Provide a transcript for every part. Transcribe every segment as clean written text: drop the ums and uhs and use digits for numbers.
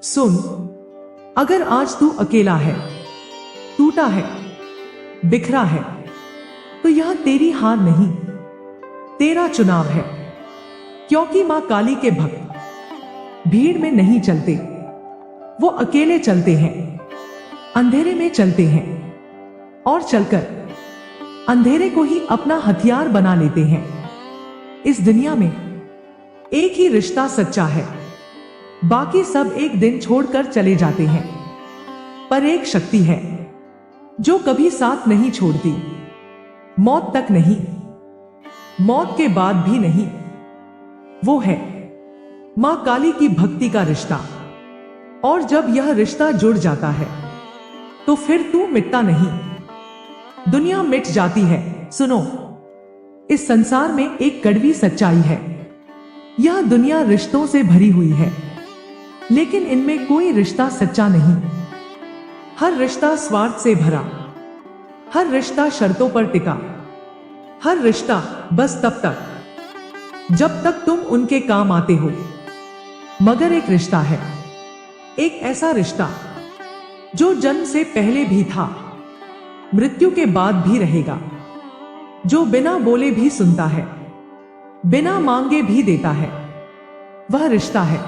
सुन, अगर आज तू अकेला है, टूटा है, बिखरा है, तो यह तेरी हार नहीं, तेरा चुनाव है। क्योंकि मां काली के भक्त भीड़ में नहीं चलते, वो अकेले चलते हैं, अंधेरे में चलते हैं और चलकर अंधेरे को ही अपना हथियार बना लेते हैं। इस दुनिया में एक ही रिश्ता सच्चा है, बाकी सब एक दिन छोड़कर चले जाते हैं, पर एक शक्ति है जो कभी साथ नहीं छोड़ती, मौत तक नहीं, मौत के बाद भी नहीं। वो है मां काली की भक्ति का रिश्ता। और जब यह रिश्ता जुड़ जाता है तो फिर तू मिटता नहीं, दुनिया मिट जाती है। सुनो, इस संसार में एक कड़वी सच्चाई है। यह दुनिया रिश्तों से भरी हुई है, लेकिन इनमें कोई रिश्ता सच्चा नहीं। हर रिश्ता स्वार्थ से भरा, हर रिश्ता शर्तों पर टिका, हर रिश्ता बस तब तक जब तक तुम उनके काम आते हो। मगर एक रिश्ता है, एक ऐसा रिश्ता जो जन्म से पहले भी था, मृत्यु के बाद भी रहेगा, जो बिना बोले भी सुनता है, बिना मांगे भी देता है। वह रिश्ता है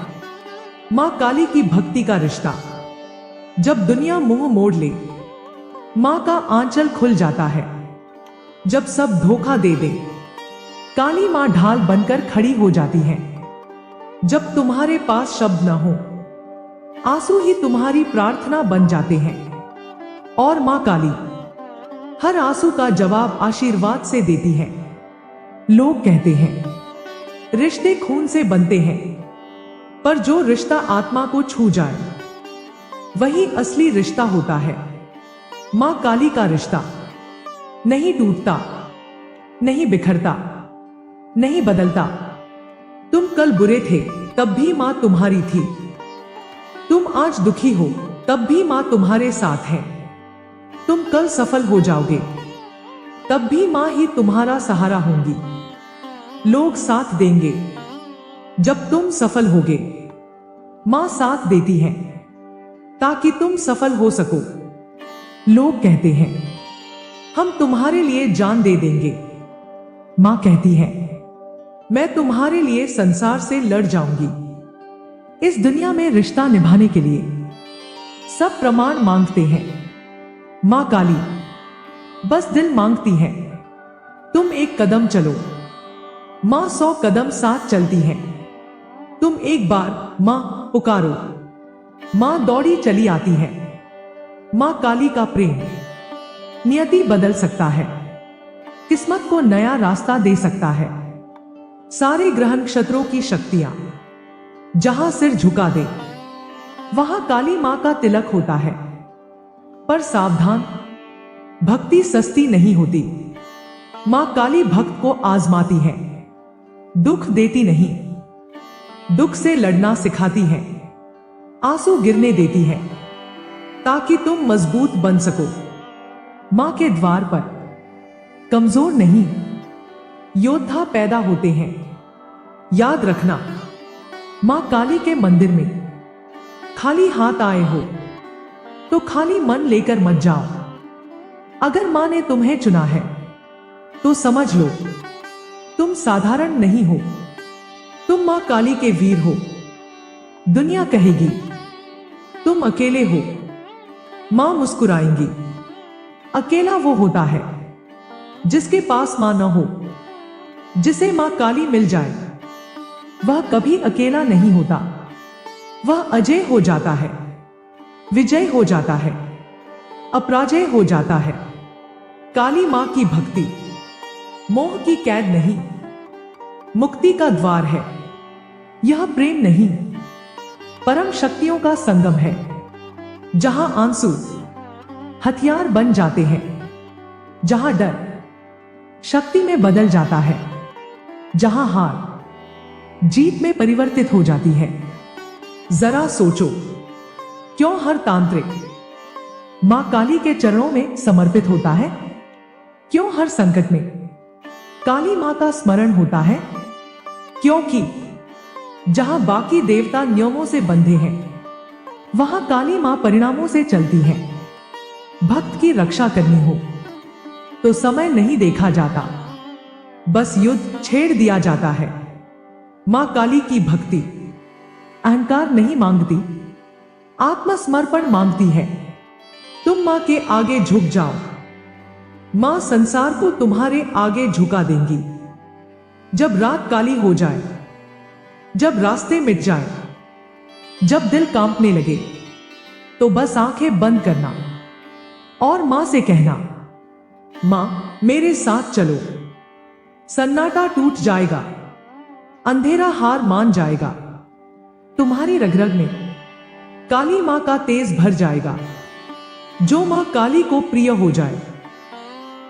मां काली की भक्ति का रिश्ता। जब दुनिया मुंह मोड़ ले, मां का आंचल खुल जाता है। जब सब धोखा दे दे, काली मां ढाल बनकर खड़ी हो जाती है। जब तुम्हारे पास शब्द न हो, आंसू ही तुम्हारी प्रार्थना बन जाते हैं। और मां काली हर आंसू का जवाब आशीर्वाद से देती है। लोग कहते हैं रिश्ते खून से बनते हैं, पर जो रिश्ता आत्मा को छू जाए वही असली रिश्ता होता है। मां काली का रिश्ता नहीं टूटता, नहीं बिखरता, नहीं बदलता। तुम कल बुरे थे, तब भी मां तुम्हारी थी। तुम आज दुखी हो, तब भी मां तुम्हारे साथ है। तुम कल सफल हो जाओगे, तब भी मां ही तुम्हारा सहारा होंगी। लोग साथ देंगे जब तुम सफल होगे, मां साथ देती है ताकि तुम सफल हो सको। लोग कहते हैं हम तुम्हारे लिए जान दे देंगे, मां कहती है मैं तुम्हारे लिए संसार से लड़ जाऊंगी। इस दुनिया में रिश्ता निभाने के लिए सब प्रमाण मांगते हैं, मां काली बस दिल मांगती है। तुम एक कदम चलो, मां 100 कदम साथ चलती है। तुम एक बार मां पुकारो, मां दौड़ी चली आती है। मां काली का प्रेम नियति बदल सकता है, किस्मत को नया रास्ता दे सकता है। सारे ग्रह नक्षत्रों की शक्तियां जहां सिर झुका दे, वहां काली मां का तिलक होता है। पर सावधान, भक्ति सस्ती नहीं होती। मां काली भक्त को आजमाती है, दुख देती नहीं, दुख से लड़ना सिखाती है, आंसू गिरने देती है ताकि तुम मजबूत बन सको। मां के द्वार पर कमजोर नहीं, योद्धा पैदा होते हैं। याद रखना, मां काली के मंदिर में खाली हाथ आए हो तो खाली मन लेकर मत जाओ। अगर मां ने तुम्हें चुना है तो समझ लो तुम साधारण नहीं हो, तुम मां काली के वीर हो। दुनिया कहेगी तुम अकेले हो, मां मुस्कुराएंगी। अकेला वो होता है जिसके पास मां न हो। जिसे मां काली मिल जाए वह कभी अकेला नहीं होता, वह अजय हो जाता है, विजय हो जाता है, अपराजय हो जाता है। काली मां की भक्ति मोह की कैद नहीं, मुक्ति का द्वार है। यह प्रेम नहीं, परम शक्तियों का संगम है, जहां आंसू हथियार बन जाते हैं, जहां डर शक्ति में बदल जाता है, जहां हार जीत में परिवर्तित हो जाती है। जरा सोचो, क्यों हर तांत्रिक मां काली के चरणों में समर्पित होता है? क्यों हर संकट में काली मां का स्मरण होता है? क्योंकि जहां बाकी देवता नियमों से बंधे हैं, वहां काली मां परिणामों से चलती है। भक्त की रक्षा करनी हो तो समय नहीं देखा जाता, बस युद्ध छेड़ दिया जाता है। मां काली की भक्ति अहंकार नहीं मांगती, आत्मसमर्पण मांगती है। तुम मां के आगे झुक जाओ, मां संसार को तुम्हारे आगे झुका देंगी। जब रात काली हो जाए, जब रास्ते मिट जाए, जब दिल कांपने लगे, तो बस आंखें बंद करना और मां से कहना, मां मेरे साथ चलो। सन्नाटा टूट जाएगा, अंधेरा हार मान जाएगा, तुम्हारी रग-रग में काली मां का तेज भर जाएगा। जो मां काली को प्रिय हो जाए,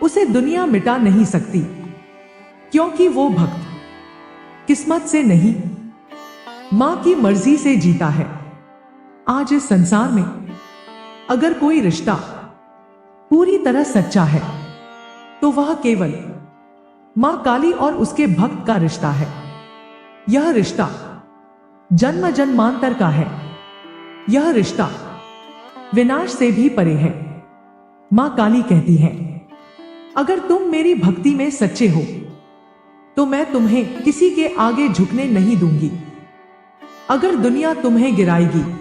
उसे दुनिया मिटा नहीं सकती, क्योंकि वो भक्त किस्मत से नहीं, मां की मर्जी से जीता है। आज इस संसार में अगर कोई रिश्ता पूरी तरह सच्चा है, तो वह केवल मां काली और उसके भक्त का रिश्ता है। यह रिश्ता जन्म जन्मांतर का है। यह रिश्ता विनाश से भी परे है। मां काली कहती है, अगर तुम मेरी भक्ति में सच्चे हो, तो मैं तुम्हें किसी के आगे झुकने नहीं दूंगी। अगर दुनिया तुम्हें गिराएगी,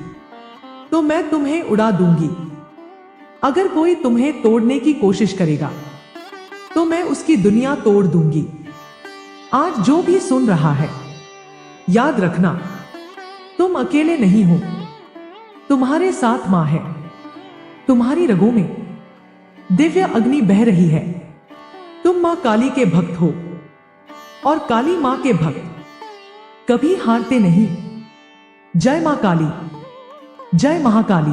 तो मैं तुम्हें उड़ा दूंगी। अगर कोई तुम्हें तोड़ने की कोशिश करेगा, तो मैं उसकी दुनिया तोड़ दूंगी। आज जो भी सुन रहा है, याद रखना, तुम अकेले नहीं हो। तुम्हारे साथ मां है। तुम्हारी रगों में दिव्य अग्नि बह रही है। तुम मां काली के भक्त हो, और काली मां के भक्त कभी हारते नहीं। जय मां काली, जय महाकाली।